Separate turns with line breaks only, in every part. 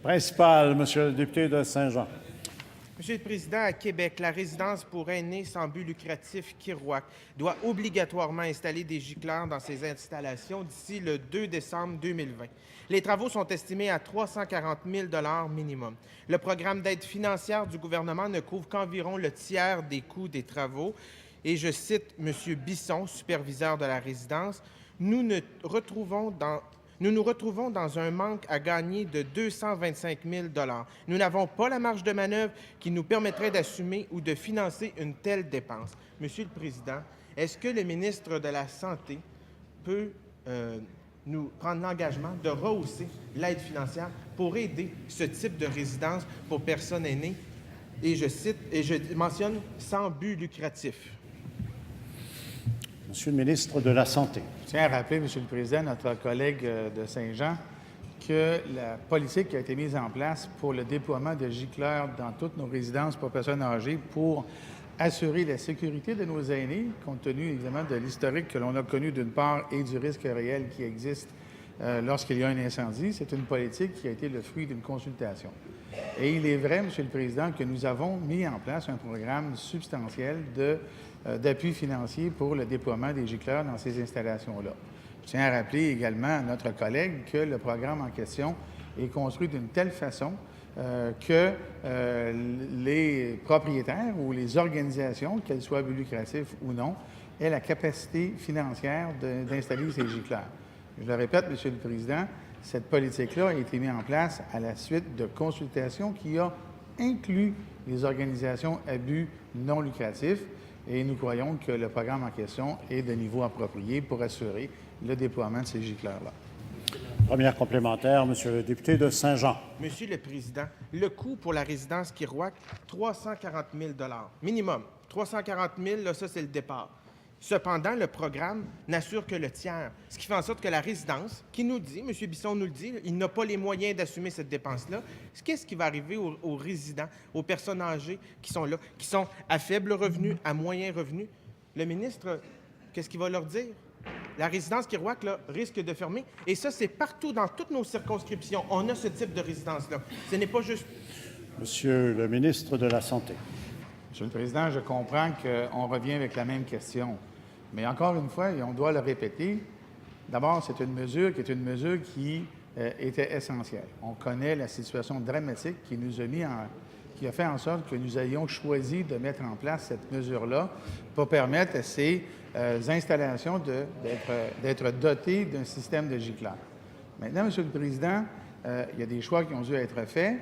Principal, Monsieur le député de Saint-Jean.
Monsieur le Président, à Québec, la résidence pour aînés sans but lucratif Kirouac doit obligatoirement installer des gicleurs dans ses installations d'ici le 2 décembre 2020. Les travaux sont estimés à 340 000 $ minimum. Le programme d'aide financière du gouvernement ne couvre qu'environ le tiers des coûts des travaux. Et je cite M. Bisson, superviseur de la résidence, « Nous nous retrouvons dans un manque à gagner de 225 000 $. Nous n'avons pas la marge de manœuvre qui nous permettrait d'assumer ou de financer une telle dépense. » Monsieur le Président, est-ce que le ministre de la Santé peut nous prendre l'engagement de rehausser l'aide financière pour aider ce type de résidence pour personnes aînées? Et je mentionne sans but lucratif.
Monsieur le ministre de la Santé.
Je tiens à rappeler, Monsieur le Président, notre collègue de Saint-Jean, que la politique qui a été mise en place pour le déploiement de gicleurs dans toutes nos résidences pour personnes âgées pour assurer la sécurité de nos aînés, compte tenu évidemment de l'historique que l'on a connu d'une part et du risque réel qui existe lorsqu'il y a un incendie, c'est une politique qui a été le fruit d'une consultation. Et il est vrai, Monsieur le Président, que nous avons mis en place un programme substantiel d'appui financier pour le déploiement des gicleurs dans ces installations-là. Je tiens à rappeler également à notre collègue que le programme en question est construit d'une telle façon que les propriétaires ou les organisations, qu'elles soient à but lucratif ou non, aient la capacité financière d'installer ces gicleurs. Je le répète, Monsieur le Président, cette politique-là a été mise en place à la suite de consultations qui ont inclus les organisations à but non lucratif et nous croyons que le programme en question est de niveau approprié pour assurer le déploiement de ces gicleurs-là.
Première complémentaire, Monsieur le député de Saint-Jean.
Monsieur le Président, le coût pour la résidence Kirouac, 340 000 $ minimum. 340 000 $, là, ça, c'est le départ. Cependant, le programme n'assure que le tiers, ce qui fait en sorte que la résidence, qui nous dit, M. Bisson nous le dit, il n'a pas les moyens d'assumer cette dépense-là. Qu'est-ce qui va arriver aux résidents, aux personnes âgées qui sont là, qui sont à faible revenu, à moyen revenu? Le ministre, qu'est-ce qu'il va leur dire? La résidence Kirouac là, risque de fermer. Et ça, c'est partout dans toutes nos circonscriptions. On a ce type de résidence-là. Ce n'est pas juste...
Monsieur le ministre de la Santé.
Monsieur le Président, je comprends qu'on revient avec la même question. Mais encore une fois, et on doit le répéter, d'abord, c'est une mesure qui était essentielle. On connaît la situation dramatique qui a fait en sorte que nous ayons choisi de mettre en place cette mesure-là pour permettre à ces installations d'être dotées d'un système de gicleurs. Maintenant, Monsieur le Président, il y a des choix qui ont dû être faits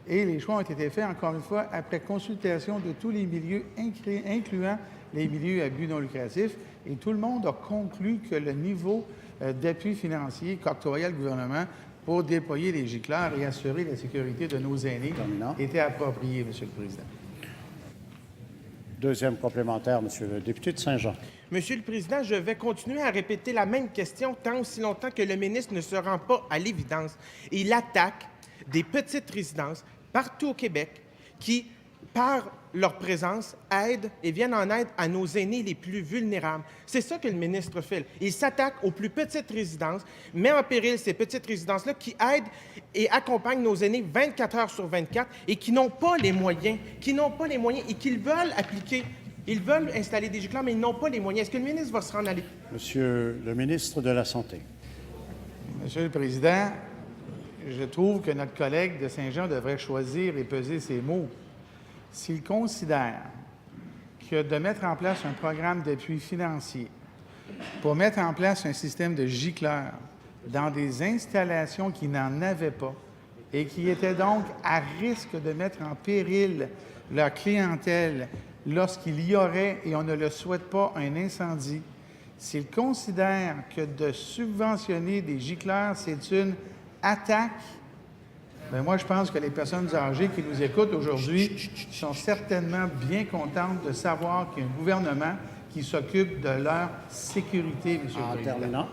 et les choix ont été faits, encore une fois, après consultation de tous les milieux, incluant les milieux à but non lucratif, et tout le monde a conclu que le niveau d'appui financier qu'octroyait le gouvernement pour déployer les gicleurs et assurer la sécurité de nos aînés était approprié, Monsieur le Président.
Deuxième complémentaire, Monsieur le député de Saint-Jean.
Monsieur le Président, je vais continuer à répéter la même question tant aussi longtemps que le ministre ne se rend pas à l'évidence. Il attaque des petites résidences partout au Québec qui, par leur présence, aident et viennent en aide à nos aînés les plus vulnérables. C'est ça que le ministre fait. Il s'attaque aux plus petites résidences, met en péril ces petites résidences-là qui aident et accompagnent nos aînés 24 heures sur 24 et qui n'ont pas les moyens, et qu'ils veulent appliquer. Ils veulent installer des gicleurs, mais ils n'ont pas les moyens. Est-ce que le ministre va se rendre à l'écoute?
Monsieur le ministre de la Santé.
Monsieur le Président, je trouve que notre collègue de Saint-Jean devrait choisir et peser ses mots. S'il considère que de mettre en place un programme d'appui financier pour mettre en place un système de gicleurs dans des installations qui n'en avaient pas et qui étaient donc à risque de mettre en péril leur clientèle lorsqu'il y aurait, et on ne le souhaite pas, un incendie, s'il considère que de subventionner des gicleurs, c'est une attaque, bien, moi, je pense que les personnes âgées qui nous écoutent aujourd'hui sont certainement bien contentes de savoir qu'il y a un gouvernement qui s'occupe de leur sécurité, M. le Président.
En terminant.